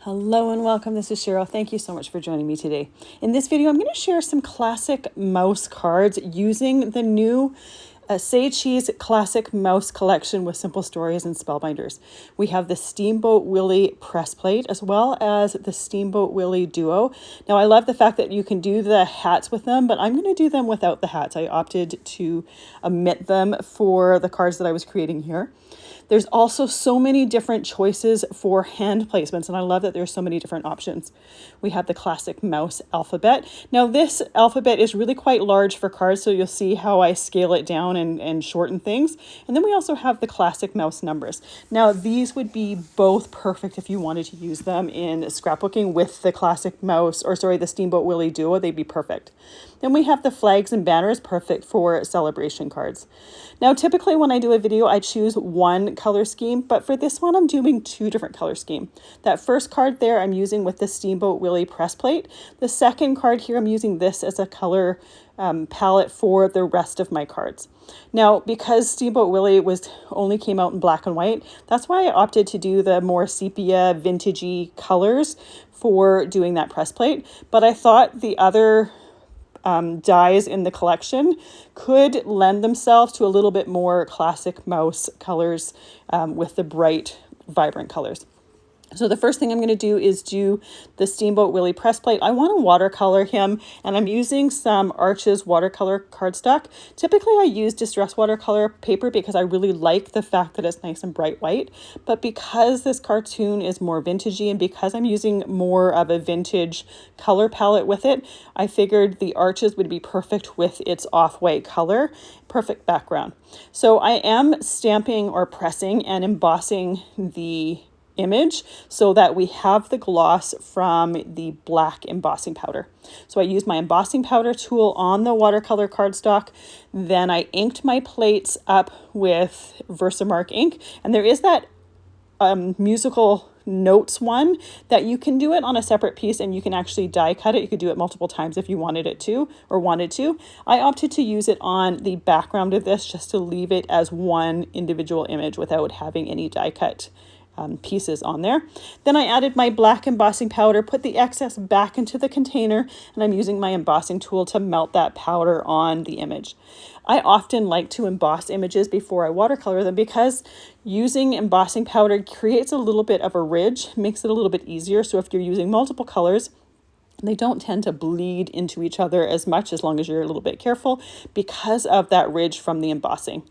Hello and welcome. This is Cheryl. Thank you so much for joining me today. In this video, I'm going to share some classic mouse cards using the new Say Cheese Classic Mouse Collection with Simple Stories and Spellbinders. We have the Steamboat Willie press plate as well as the Steamboat Willie duo. Now I love the fact that you can do the hats with them, but I'm going to do them without the hats. I opted to omit them for the cards that I was creating here. There's also so many different choices for hand placements, and I love that there's so many different options. We have the classic mouse alphabet. Now this alphabet is really quite large for cards, so you'll see how I scale it down and shorten things. And then we also have the classic mouse numbers. Now these would be both perfect if you wanted to use them in scrapbooking with the classic mouse, the Steamboat Willie duo, they'd be perfect. Then we have the flags and banners, perfect for celebration cards. Now, typically when I do a video, I choose one color scheme, but for this one, I'm doing two different color scheme. That first card there, I'm using with the Steamboat Willie press plate. The second card here, I'm using this as a color palette for the rest of my cards. Now, because Steamboat Willie only came out in black and white, that's why I opted to do the more sepia, vintagey colors for doing that press plate. But I thought the other dyes in the collection could lend themselves to a little bit more classic mouse colors with the bright, vibrant colors. So the first thing I'm going to do is do the Steamboat Willie press plate. I want to watercolor him, and I'm using some Arches watercolor cardstock. Typically I use distress watercolor paper because I really like the fact that it's nice and bright white, but because this cartoon is more vintagey and because I'm using more of a vintage color palette with it, I figured the Arches would be perfect with its off-white color, perfect background. So I am stamping or pressing and embossing the image so that we have the gloss from the black embossing powder. So I used my embossing powder tool on the watercolor cardstock. Then I inked my plates up with VersaMark ink. And there is that musical notes one that you can do it on a separate piece and you can actually die cut it. You could do it multiple times if you wanted it to or wanted to. I opted to use it on the background of this just to leave it as one individual image without having any die cut pieces on there. Then I added my black embossing powder, put the excess back into the container, and I'm using my embossing tool to melt that powder on the image. I often like to emboss images before I watercolor them because using embossing powder creates a little bit of a ridge, makes it a little bit easier. So if you're using multiple colors, they don't tend to bleed into each other as much as long as you're a little bit careful because of that ridge from the embossing.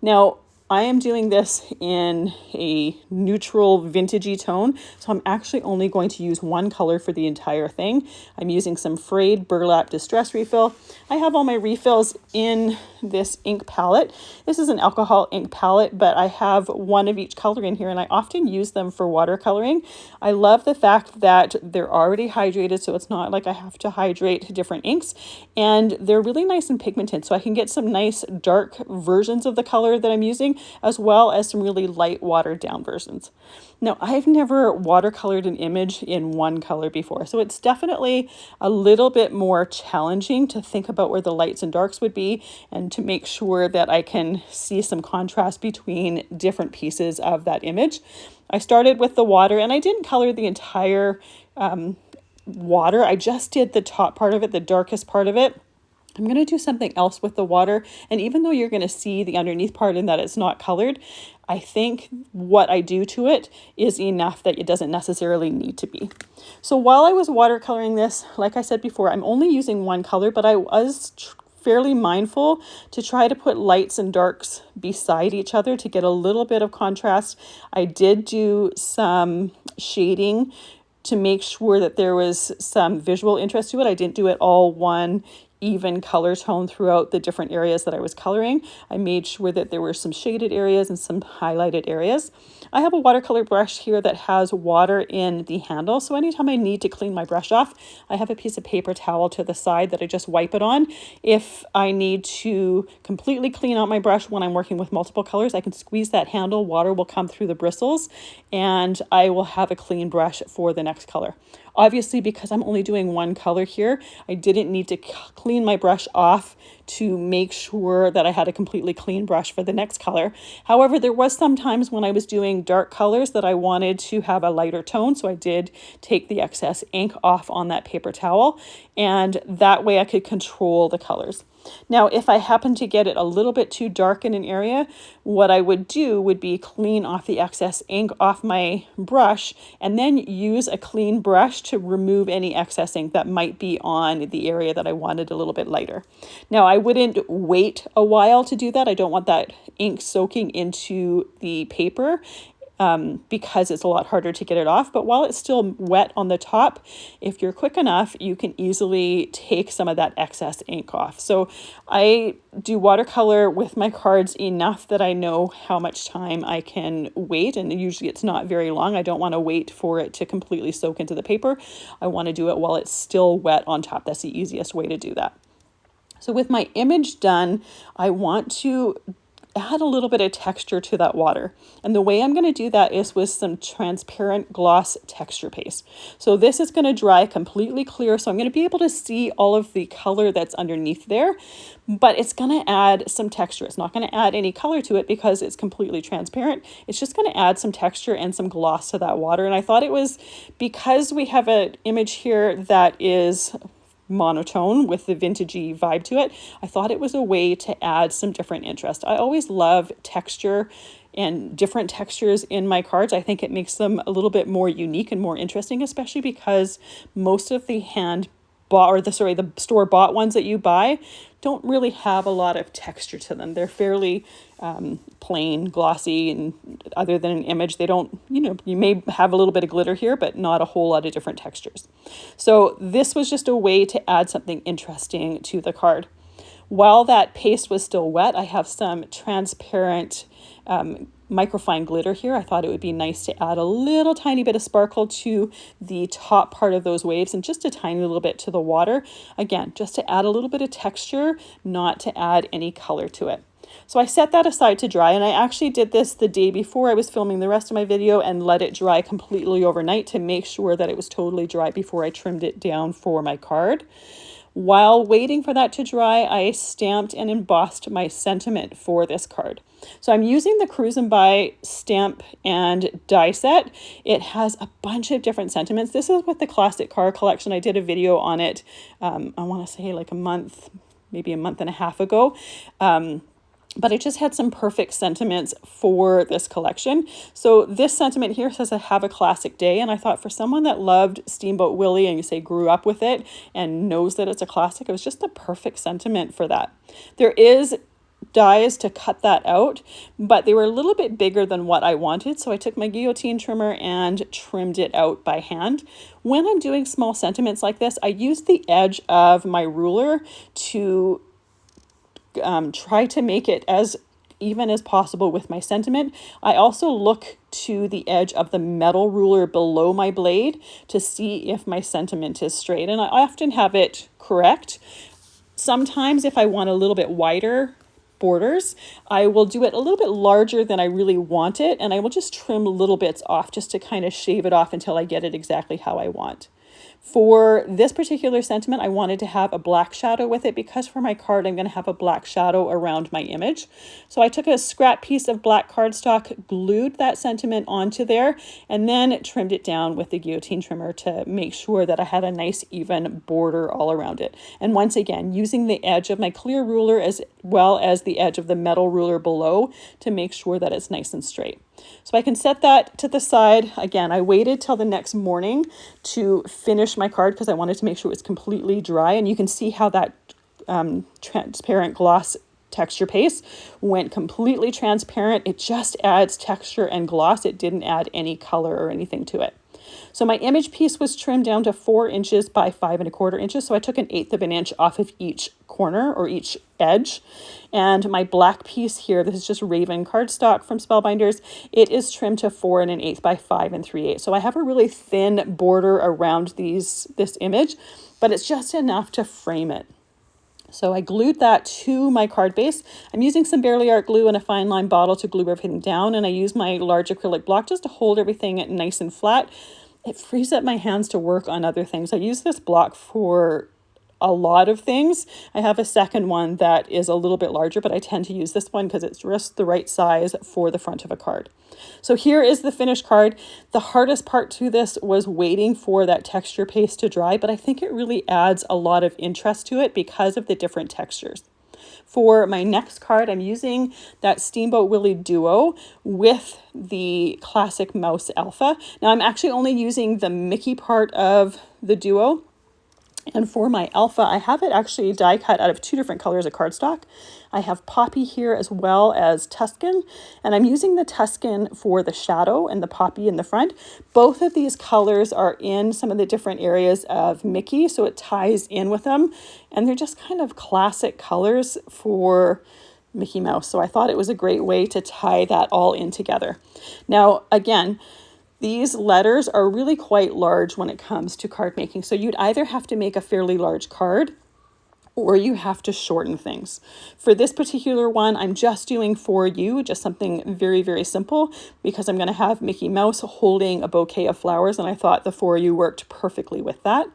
Now, I am doing this in a neutral vintagey tone, so I'm actually only going to use one color for the entire thing. I'm using some Frayed Burlap Distress Refill. I have all my refills in this ink palette. This is an alcohol ink palette, but I have one of each color in here, and I often use them for watercoloring. I love the fact that they're already hydrated, so it's not like I have to hydrate different inks, and they're really nice and pigmented, so I can get some nice dark versions of the color that I'm using, as well as some really light watered down versions. Now, I've never watercolored an image in one color before, so it's definitely a little bit more challenging to think about where the lights and darks would be and to make sure that I can see some contrast between different pieces of that image. I started with the water, and I didn't color the entire water. I just did the top part of it, the darkest part of it. I'm going to do something else with the water, and even though you're going to see the underneath part in that it's not colored, I think what I do to it is enough that it doesn't necessarily need to be. So while I was watercoloring this, like I said before, I'm only using one color, but I was fairly mindful to try to put lights and darks beside each other to get a little bit of contrast. I did do some shading to make sure that there was some visual interest to it. I didn't do it all one even color tone throughout the different areas that I was coloring. I made sure that there were some shaded areas and some highlighted areas. I have a watercolor brush here that has water in the handle, so anytime I need to clean my brush off, I have a piece of paper towel to the side that I just wipe it on. If I need to completely clean out my brush when I'm working with multiple colors, I can squeeze that handle, water will come through the bristles, and I will have a clean brush for the next color. Obviously, because I'm only doing one color here, I didn't need to clean my brush off to make sure that I had a completely clean brush for the next color. However, there was some times when I was doing using dark colors that I wanted to have a lighter tone. So I did take the excess ink off on that paper towel, and that way I could control the colors. Now, if I happen to get it a little bit too dark in an area, what I would do would be clean off the excess ink off my brush and then use a clean brush to remove any excess ink that might be on the area that I wanted a little bit lighter. Now, I wouldn't wait a while to do that. I don't want that ink soaking into the paper because it's a lot harder to get it off. But while it's still wet on the top, if you're quick enough, you can easily take some of that excess ink off. So I do watercolor with my cards enough that I know how much time I can wait. And usually it's not very long. I don't want to wait for it to completely soak into the paper. I want to do it while it's still wet on top. That's the easiest way to do that. So with my image done, I want to add a little bit of texture to that water. And the way I'm going to do that is with some transparent gloss texture paste. So this is going to dry completely clear. So I'm going to be able to see all of the color that's underneath there, but it's going to add some texture. It's not going to add any color to it because it's completely transparent. It's just going to add some texture and some gloss to that water. And I thought it was, because we have an image here that is monotone with the vintagey vibe to it, I thought it was a way to add some different interest. I always love texture and different textures in my cards. I think it makes them a little bit more unique and more interesting, especially because most of the the store-bought ones that you buy don't really have a lot of texture to them. They're fairly plain, glossy, and other than an image, they don't, you may have a little bit of glitter here, but not a whole lot of different textures. So this was just a way to add something interesting to the card. While that paste was still wet, I have some transparent microfine glitter here. I thought it would be nice to add a little tiny bit of sparkle to the top part of those waves and just a tiny little bit to the water. Again, just to add a little bit of texture, not to add any color to it. So I set that aside to dry, and I actually did this the day before I was filming the rest of my video and let it dry completely overnight to make sure that it was totally dry before I trimmed it down for my card. While waiting for that to dry, I stamped and embossed my sentiment for this card. So I'm using the Cruisin by stamp and die set. It has a bunch of different sentiments. This is with the classic card collection. I did a video on it, I want to say like a month, maybe a month and a half ago. But it just had some perfect sentiments for this collection. So this sentiment here says, have a classic day. And I thought for someone that loved Steamboat Willie and you say grew up with it and knows that it's a classic, it was just the perfect sentiment for that. There is dies to cut that out, but they were a little bit bigger than what I wanted. So I took my guillotine trimmer and trimmed it out by hand. When I'm doing small sentiments like this, I use the edge of my ruler to try to make it as even as possible with my sentiment. I also look to the edge of the metal ruler below my blade to see if my sentiment is straight. And I often have it correct. Sometimes if I want a little bit wider borders, I will do it a little bit larger than I really want it. And I will just trim little bits off just to kind of shave it off until I get it exactly how I want. For this particular sentiment, I wanted to have a black shadow with it because for my card, I'm going to have a black shadow around my image. So I took a scrap piece of black cardstock, glued that sentiment onto there, and then trimmed it down with the guillotine trimmer to make sure that I had a nice even border all around it. And once again, using the edge of my clear ruler as well as the edge of the metal ruler below to make sure that it's nice and straight. So I can set that to the side. Again, I waited till the next morning to finish my card because I wanted to make sure it was completely dry. And you can see how that transparent gloss texture paste went completely transparent. It just adds texture and gloss. It didn't add any color or anything to it. So my image piece was trimmed down to 4 inches by 5 1/4 inches. So I took 1/8 of an inch off of each corner or each edge. And my black piece here, this is just Raven cardstock from Spellbinders. It is trimmed to 4 1/8 by 5 3/8. So I have a really thin border around this image, but it's just enough to frame it. So I glued that to my card base. I'm using some Barely Art glue and a fine line bottle to glue everything down. And I use my large acrylic block just to hold everything nice and flat. It frees up my hands to work on other things. I use this block for a lot of things. I have a second one that is a little bit larger, but I tend to use this one because it's just the right size for the front of a card. So here is the finished card. The hardest part to this was waiting for that texture paste to dry, but I think it really adds a lot of interest to it because of the different textures. For my next card, I'm using that Steamboat Willie Duo with the Classic Mouse Alpha. Now I'm actually only using the Mickey part of the Duo. And for my Alpha, I have it actually die cut out of 2 different colors of cardstock. I have Poppy here as well as Tuscan, and I'm using the Tuscan for the shadow and the Poppy in the front. Both of these colors are in some of the different areas of Mickey, so it ties in with them, and they're just kind of classic colors for Mickey Mouse. So I thought it was a great way to tie that all in together. Now, again, these letters are really quite large when it comes to card making. So you'd either have to make a fairly large card or you have to shorten things. For this particular one, I'm just doing For You, just something very, very simple, because I'm going to have Mickey Mouse holding a bouquet of flowers, and I thought the For You worked perfectly with that.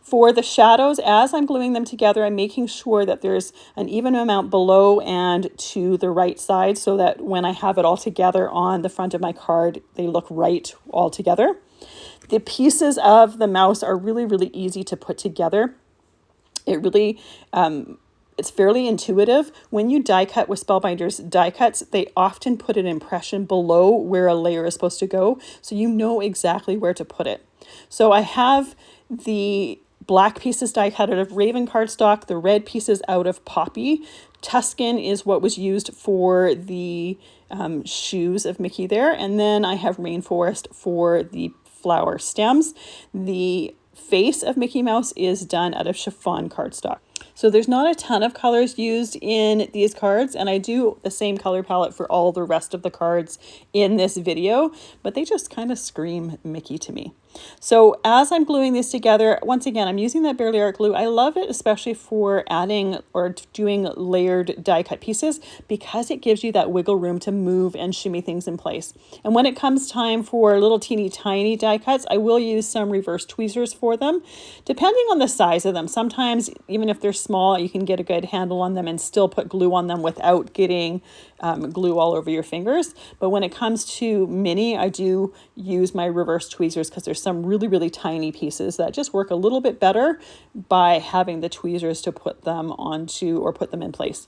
For the shadows, as I'm gluing them together, I'm making sure that there's an even amount below and to the right side so that when I have it all together on the front of my card, they look right all together. The pieces of the mouse are really, really easy to put together. It really, it's fairly intuitive. When you die cut with Spellbinders die cuts, they often put an impression below where a layer is supposed to go, so you know exactly where to put it. So I have the black pieces die cut out of Raven cardstock, the red pieces out of Poppy. Tuscan is what was used for the shoes of Mickey there, and then I have Rainforest for the flower stems. The face of Mickey Mouse is done out of chiffon cardstock. So there's not a ton of colors used in these cards, and I do the same color palette for all the rest of the cards in this video, but they just kind of scream Mickey to me. So as I'm gluing these together, once again, I'm using that Barely Art glue. I love it, especially for adding or doing layered die cut pieces, because it gives you that wiggle room to move and shimmy things in place. And when it comes time for little teeny tiny die cuts, I will use some reverse tweezers for them, depending on the size of them. Sometimes, even if they're small, you can get a good handle on them and still put glue on them without getting glue all over your fingers. But when it comes to Minnie, I do use my reverse tweezers because there's some really, really tiny pieces that just work a little bit better by having the tweezers to put them onto or put them in place.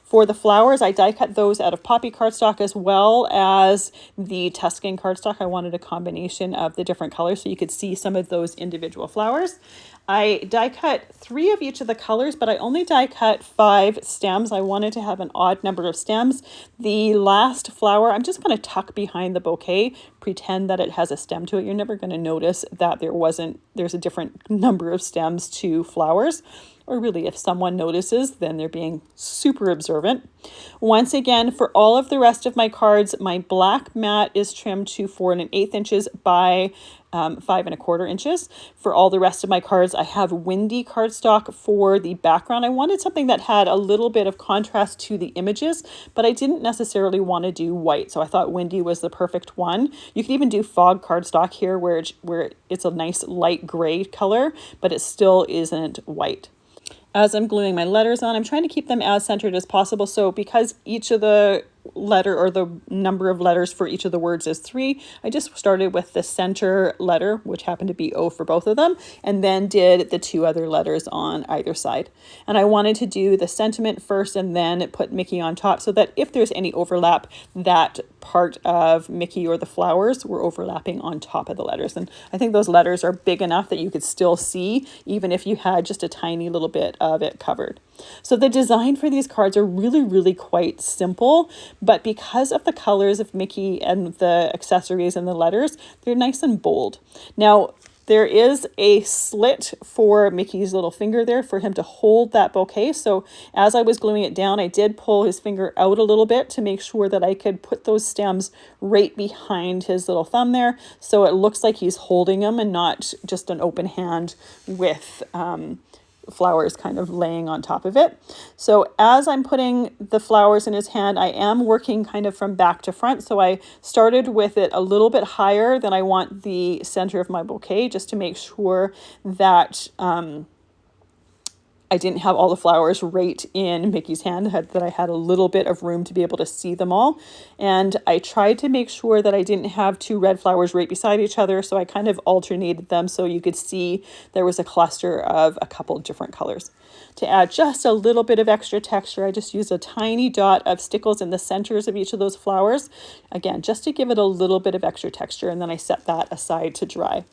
For the flowers, I die cut those out of Poppy cardstock as well as the Tuscan cardstock. I wanted a combination of the different colors so you could see some of those individual flowers. I die cut 3 of each of the colors, but I only die cut 5 stems. I wanted to have an odd number of stems. The last flower, I'm just going to tuck behind the bouquet, pretend that it has a stem to it. You're never going to notice that there's a different number of stems to flowers. Or really, if someone notices, then they're being super observant. Once again, for all of the rest of my cards, my black mat is trimmed to 4 1/8 inches by 5 1/4 inches. For all the rest of my cards, I have windy cardstock for the background. I wanted something that had a little bit of contrast to the images, but I didn't necessarily want to do white, so I thought windy was the perfect one. You could even do fog cardstock here where it's a nice light gray color, but it still isn't white. As I'm gluing my letters on, I'm trying to keep them as centered as possible. So because each of the letter or the number of letters for each of the words is 3, I just started with the center letter, which happened to be O for both of them, and then did the 2 other letters on either side. And I wanted to do the sentiment first and then put Mickey on top so that if there's any overlap, that part of Mickey or the flowers were overlapping on top of the letters. And I think those letters are big enough that you could still see even if you had just a tiny little bit of it covered. So the design for these cards are really, really quite simple, but because of the colors of Mickey and the accessories and the letters, they're nice and bold. Now, there is a slit for Mickey's little finger there for him to hold that bouquet. So as I was gluing it down, I did pull his finger out a little bit to make sure that I could put those stems right behind his little thumb there. So it looks like he's holding them and not just an open hand with flowers kind of laying on top of it. So as I'm putting the flowers in his hand, I am working kind of from back to front. So I started with it a little bit higher than I want the center of my bouquet, just to make sure that I didn't have all the flowers right in Mickey's hand, that I had a little bit of room to be able to see them all. And I tried to make sure that I didn't have two red flowers right beside each other, so I kind of alternated them so you could see there was a cluster of a couple different colors. To add just a little bit of extra texture, I just used a tiny dot of stickles in the centers of each of those flowers, again, just to give it a little bit of extra texture, and then I set that aside to dry.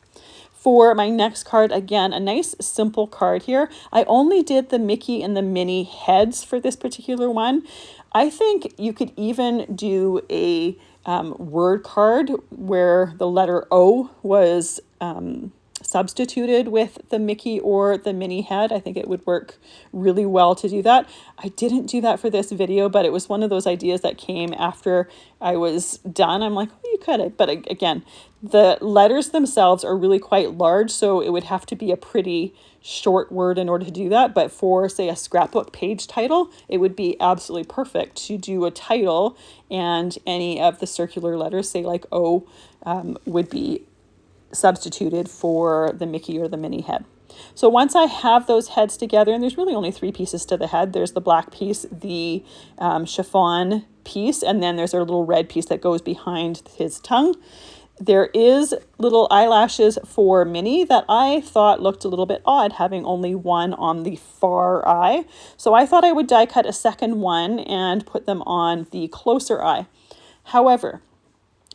For my next card, again, a nice simple card here. I only did the Mickey and the Minnie heads for this particular one. I think you could even do a word card where the letter O was substituted with the Mickey or the Minnie head. I think it would work really well to do that. I didn't do that for this video, but it was one of those ideas that came after I was done. I'm like, oh, you could have. But again, the letters themselves are really quite large, so it would have to be a pretty short word in order to do that. But for, say, a scrapbook page title, it would be absolutely perfect to do a title, and any of the circular letters, say like O, would be substituted for the Mickey or the Minnie head. So once I have those heads together, and there's really only 3 pieces to the head. There's the black piece, the chiffon piece, and then there's a little red piece that goes behind his tongue. There is little eyelashes for Minnie that I thought looked a little bit odd, having only one on the far eye. So I thought I would die cut a second one and put them on the closer eye. However,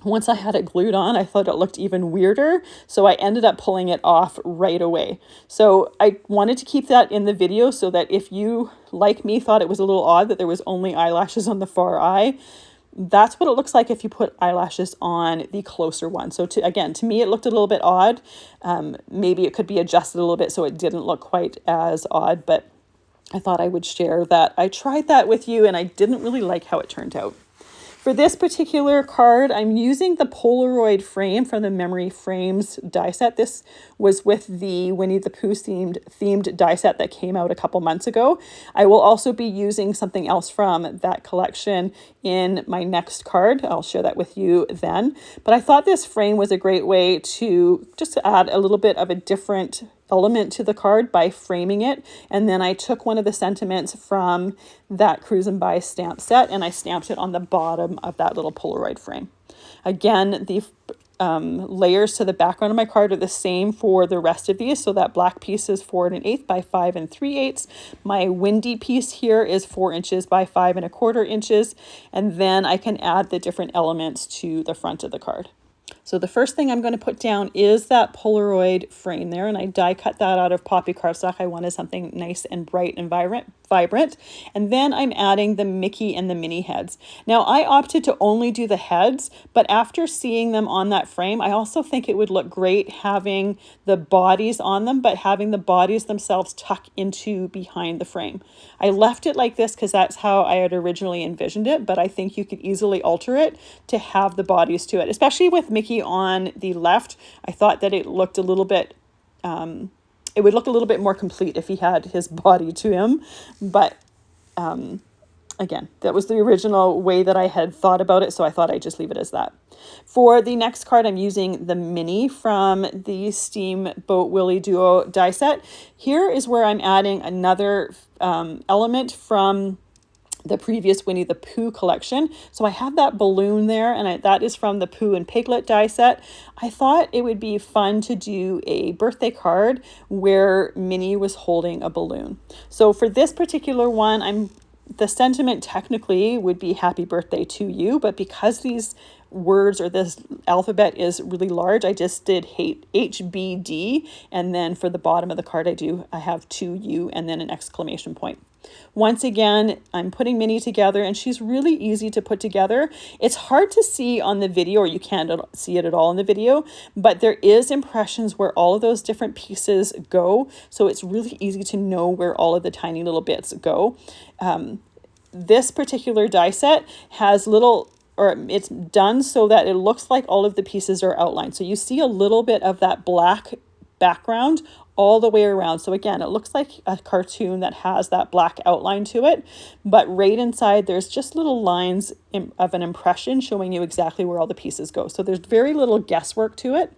once I had it glued on, I thought it looked even weirder, so I ended up pulling it off right away. So I wanted to keep that in the video so that if you, like me, thought it was a little odd that there was only eyelashes on the far eye, that's what it looks like if you put eyelashes on the closer one. So again, to me, it looked a little bit odd. Maybe it could be adjusted a little bit so it didn't look quite as odd, but I thought I would share that. I tried that with you and I didn't really like how it turned out. For this particular card, I'm using the Polaroid frame from the Memory Frames die set. This was with the Winnie the Pooh themed die set that came out a couple months ago. I will also be using something else from that collection in my next card. I'll share that with you then. But I thought this frame was a great way to just add a little bit of a different element to the card by framing it. And then I took one of the sentiments from that Cruisin by stamp set and I stamped it on the bottom of that little Polaroid frame. Again, the layers to the background of my card are the same for the rest of these. So that black piece is 4 1/8 by 5 3/8. My windy piece here is 4 inches by 5 1/4 inches. And then I can add the different elements to the front of the card. So the first thing I'm going to put down is that Polaroid frame there, and I die cut that out of poppy cardstock. I wanted something nice and bright and vibrant. And then I'm adding the Mickey and the Minnie heads. Now I opted to only do the heads, but after seeing them on that frame, I also think it would look great having the bodies on them, but having the bodies themselves tuck into behind the frame. I left it like this because that's how I had originally envisioned it, but I think you could easily alter it to have the bodies to it, especially with Mickey on the left. I thought that it looked a little bit, it would look a little bit more complete if he had his body to him. But again, that was the original way that I had thought about it, so I thought I'd just leave it as that. For the next card, I'm using the Minnie from the Steamboat Willie Duo die set. Here is where I'm adding another element from the previous Winnie the Pooh collection. So I have that balloon there, and that is from the Pooh and Piglet die set. I thought it would be fun to do a birthday card where Minnie was holding a balloon. So for this particular one, the sentiment technically would be happy birthday to you, but because these words or this alphabet is really large, I just did HBD, and then for the bottom of the card I have to you and then an exclamation point. Once again, I'm putting Minnie together and she's really easy to put together. It's hard to see on the video, or you can't see it at all in the video, but there is impressions where all of those different pieces go. So it's really easy to know where all of the tiny little bits go. This particular die set has it's done so that it looks like all of the pieces are outlined. So you see a little bit of that black background all the way around. So again, it looks like a cartoon that has that black outline to it, but right inside there's just little lines of an impression showing you exactly where all the pieces go. So there's very little guesswork to it.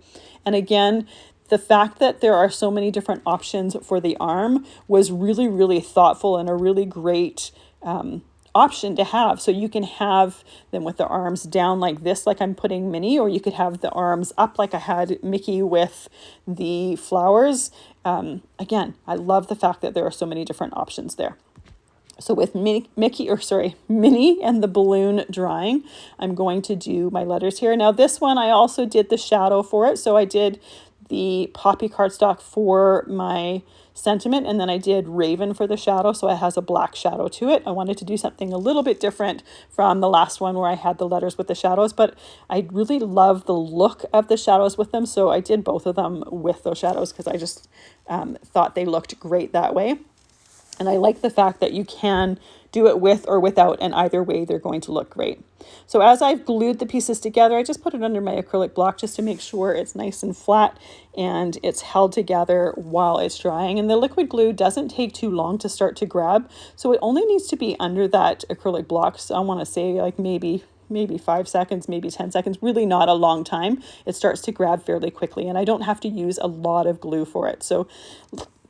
And again, the fact that there are so many different options for the arm was really, really thoughtful and a really great option to have. So you can have them with the arms down like this, like I'm putting Minnie, or you could have the arms up like I had Mickey with the flowers. Again, I love the fact that there are so many different options there. So with Minnie and the balloon drying, I'm going to do my letters here. Now this one, I also did the shadow for it. So I did the poppy cardstock for my sentiment, and then I did raven for the shadow, so it has a black shadow to it. I wanted to do something a little bit different from the last one where I had the letters with the shadows, but I really love the look of the shadows with them, so I did both of them with those shadows because I just thought they looked great that way. And I like the fact that you can do it with or without, and either way they're going to look great. So as I've glued the pieces together, I just put it under my acrylic block just to make sure it's nice and flat and it's held together while it's drying. And the liquid glue doesn't take too long to start to grab, so it only needs to be under that acrylic block. So I want to say like maybe 5 seconds, maybe 10 seconds, really not a long time. It starts to grab fairly quickly, and I don't have to use a lot of glue for it. So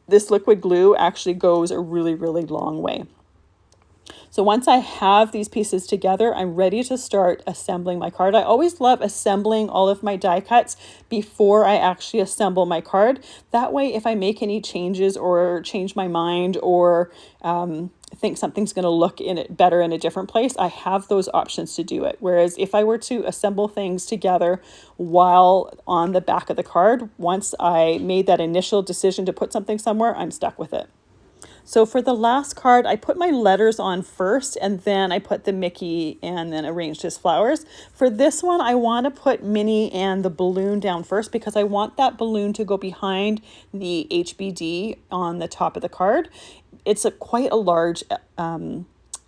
this liquid glue actually goes a really, really long way. So once I have these pieces together, I'm ready to start assembling my card. I always love assembling all of my die cuts before I actually assemble my card. That way, if I make any changes or change my mind or think something's going to look better in a different place, I have those options to do it. Whereas if I were to assemble things together while on the back of the card, once I made that initial decision to put something somewhere, I'm stuck with it. So for the last card, I put my letters on first, and then I put the Mickey and then arranged his flowers. For this one, I want to put Minnie and the balloon down first because I want that balloon to go behind the HBD on the top of the card. It's quite a large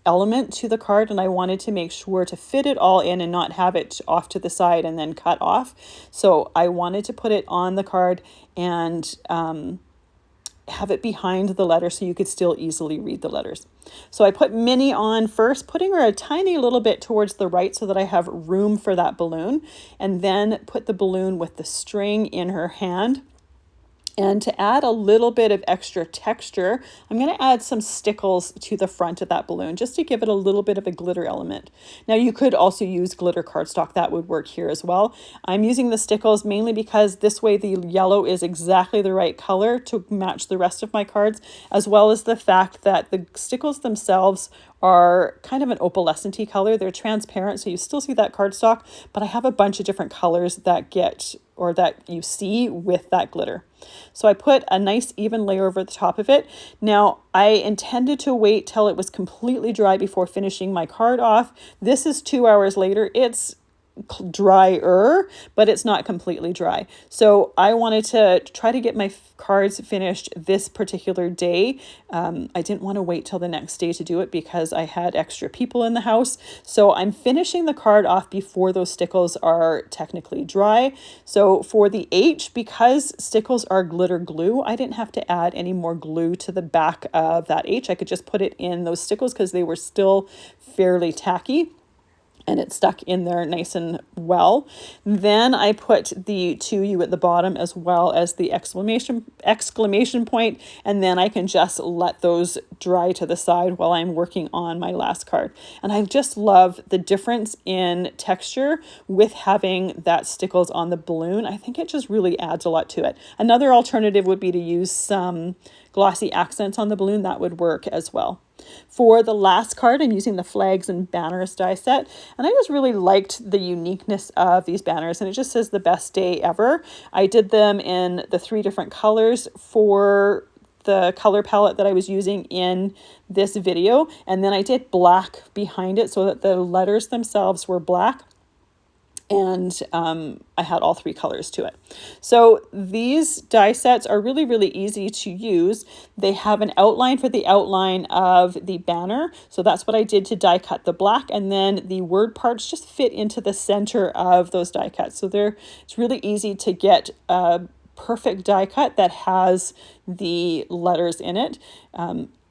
element to the card, and I wanted to make sure to fit it all in and not have it off to the side and then cut off. So I wanted to put it on the card and have it behind the letter so you could still easily read the letters. So I put Minnie on first, putting her a tiny little bit towards the right so that I have room for that balloon, and then put the balloon with the string in her hand. And to add a little bit of extra texture, I'm going to add some stickles to the front of that balloon just to give it a little bit of a glitter element. Now you could also use glitter cardstock, that would work here as well. I'm using the stickles mainly because this way the yellow is exactly the right color to match the rest of my cards, as well as the fact that the stickles themselves are kind of an opalescent-y color. They're transparent, so you still see that cardstock, but I have a bunch of different colors that you see with that glitter. So I put a nice even layer over the top of it. Now, I intended to wait till it was completely dry before finishing my card off. This is 2 hours later. It's drier, but it's not completely dry. So I wanted to try to get my cards finished this particular day. I didn't want to wait till the next day to do it because I had extra people in the house. So I'm finishing the card off before those stickles are technically dry. So for the H, because stickles are glitter glue, I didn't have to add any more glue to the back of that H. I could just put it in those stickles because they were still fairly tacky, and it stuck in there nice and well. Then I put the to you at the bottom as well as the exclamation point, and then I can just let those dry to the side while I'm working on my last card. And I just love the difference in texture with having that stickles on the balloon. I think it just really adds a lot to it. Another alternative would be to use some glossy accents on the balloon. That would work as well. For the last card, I'm using the Flags and Banners die set, and I just really liked the uniqueness of these banners, and it just says the best day ever. I did them in the 3 different colors for the color palette that I was using in this video, and then I did black behind it so that the letters themselves were black. And I had all 3 colors to it. So these die sets are really, really easy to use. They have an outline for the outline of the banner. So that's what I did to die cut the black. And then the word parts just fit into the center of those die cuts. So it's really easy to get a perfect die cut that has the letters in it.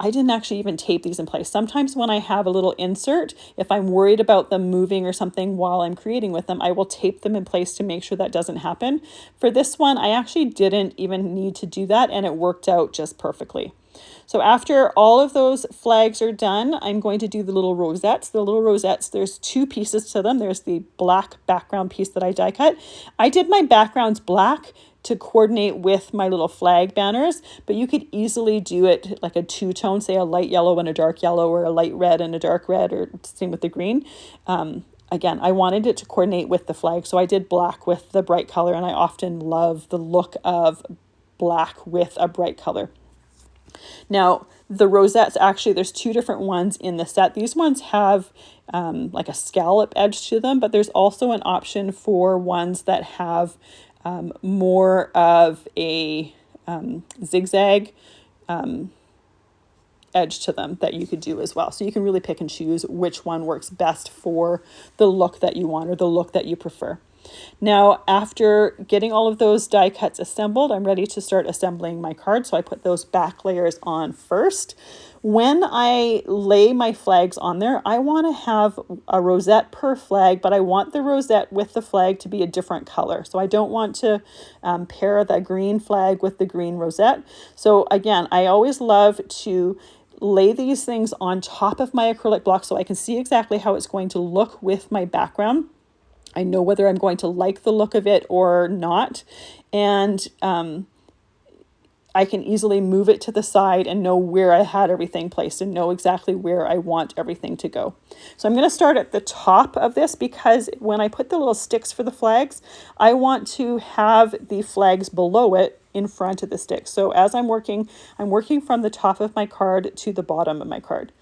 I didn't actually even tape these in place. Sometimes when I have a little insert, if I'm worried about them moving or something while I'm creating with them, I will tape them in place to make sure that doesn't happen. For this one, I actually didn't even need to do that, and it worked out just perfectly. So after all of those flags are done, I'm going to do the little rosettes. The little rosettes, there's two pieces to them. There's the black background piece that I die cut. I did my backgrounds black to coordinate with my little flag banners, but you could easily do it like a two-tone, say a light yellow and a dark yellow, or a light red and a dark red, or same with the green. Again, I wanted it to coordinate with the flag, so I did black with the bright color, and I often love the look of black with a bright color. Now, the rosettes, actually, there's two different ones in the set. These ones have like a scallop edge to them, but there's also an option for ones that have more of a zigzag edge to them that you could do as well. So you can really pick and choose which one works best for the look that you want or the look that you prefer. Now, after getting all of those die cuts assembled, I'm ready to start assembling my card. So I put those back layers on first. When I lay my flags on there, I want to have a rosette per flag, but I want the rosette with the flag to be a different color. So I don't want to pair the green flag with the green rosette. So again, I always love to lay these things on top of my acrylic block so I can see exactly how it's going to look with my background. I know whether I'm going to like the look of it or not. And I can easily move it to the side and know where I had everything placed and know exactly where I want everything to go. So I'm going to start at the top of this because when I put the little sticks for the flags, I want to have the flags below it in front of the sticks. So as I'm working from the top of my card to the bottom of my card.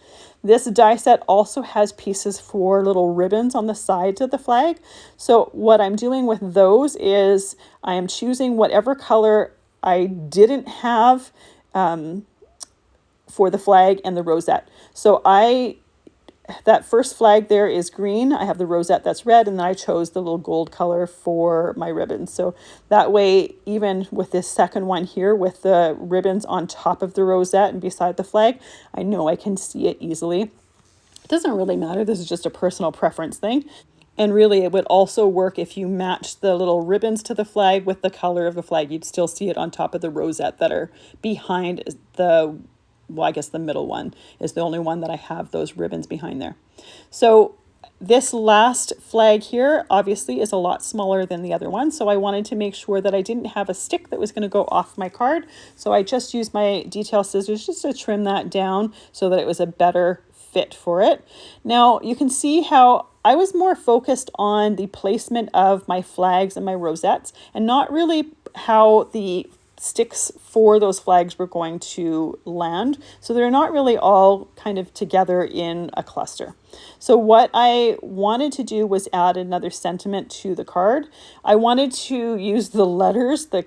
This die set also has pieces for little ribbons on the sides of the flag. So what I'm doing with those is I am choosing whatever color I didn't have for the flag and the rosette. So that first flag there is green. I have the rosette that's red, and then I chose the little gold color for my ribbons. So that way, even with this second one here with the ribbons on top of the rosette and beside the flag, I know I can see it easily. It doesn't really matter. This is just a personal preference thing. And really, it would also work if you matched the little ribbons to the flag with the color of the flag. You'd still see it on top of the rosette that are behind the, well, I guess the middle one is the only one that I have those ribbons behind there. So this last flag here obviously is a lot smaller than the other one. So I wanted to make sure that I didn't have a stick that was going to go off my card. So I just used my detail scissors just to trim that down so that it was a better fit for it. Now you can see how I was more focused on the placement of my flags and my rosettes and not really how the sticks for those flags were going to land. So they're not really all kind of together in a cluster. So what I wanted to do was add another sentiment to the card. I wanted to use the letters, the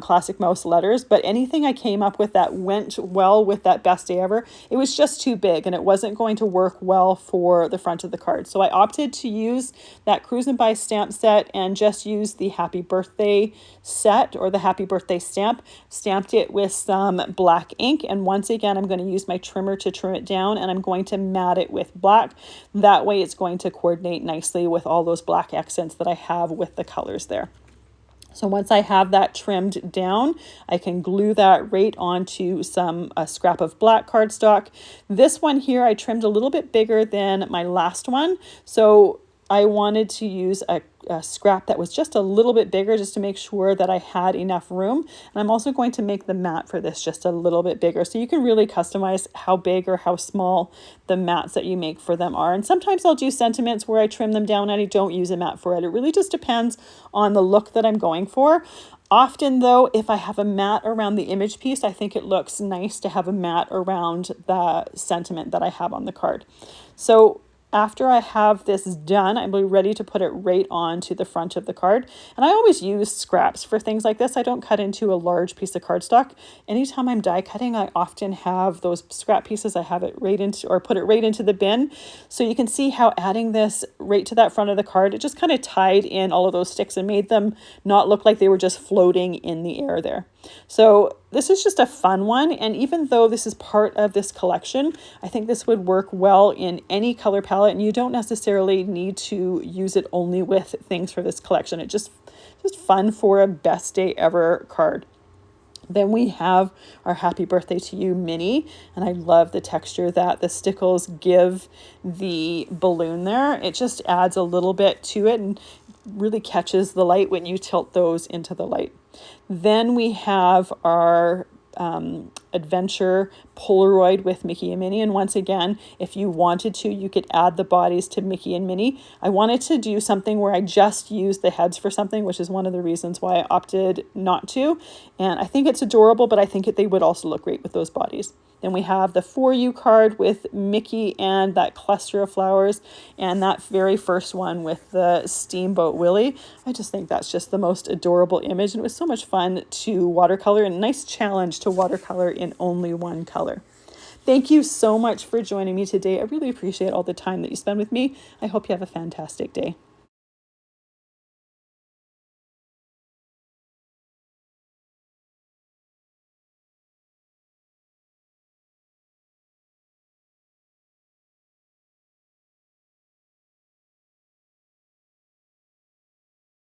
classic mouse letters, but anything I came up with that went well with that best day ever, it was just too big and it wasn't going to work well for the front of the card. So I opted to use that Cruisin by stamp set and just use the happy birthday set or the happy birthday stamp, stamped it with some black ink. And once again, I'm going to use my trimmer to trim it down and I'm going to mat it with black. That way it's going to coordinate nicely with all those black accents that I have with the colors there. So once I have that trimmed down, I can glue that right onto a scrap of black cardstock. This one here, I trimmed a little bit bigger than my last one. So I wanted to use a scrap that was just a little bit bigger just to make sure that I had enough room. And I'm also going to make the mat for this just a little bit bigger. So you can really customize how big or how small the mats that you make for them are. And sometimes I'll do sentiments where I trim them down and I don't use a mat for it. It really just depends on the look that I'm going for. Often though, if I have a mat around the image piece, I think it looks nice to have a mat around the sentiment that I have on the card. So after I have this done, I'm ready to put it right onto the front of the card. And I always use scraps for things like this. I don't cut into a large piece of cardstock. Anytime I'm die cutting, I often have those scrap pieces. I have it right into, or put it right into the bin. So you can see how adding this right to that front of the card, it just kind of tied in all of those sticks and made them not look like they were just floating in the air there. So this is just a fun one. And even though this is part of this collection, I think this would work well in any color palette, and you don't necessarily need to use it only with things for this collection. It's just fun for a best day ever card. Then we have our happy birthday to you, Minnie. And I love the texture that the stickles give the balloon there. It just adds a little bit to it and really catches the light when you tilt those into the light. Then we have our adventure Polaroid with Mickey and Minnie. And once again, if you wanted to, you could add the bodies to Mickey and Minnie. I wanted to do something where I just used the heads for something, which is one of the reasons why I opted not to. And I think it's adorable, but I think they would also look great with those bodies. Then we have the For You card with Mickey and that cluster of flowers, and that very first one with the Steamboat Willie. I just think that's just the most adorable image, and it was so much fun to watercolor, and a nice challenge to watercolor in only one color. Thank you so much for joining me today. I really appreciate all the time that you spend with me. I hope you have a fantastic day.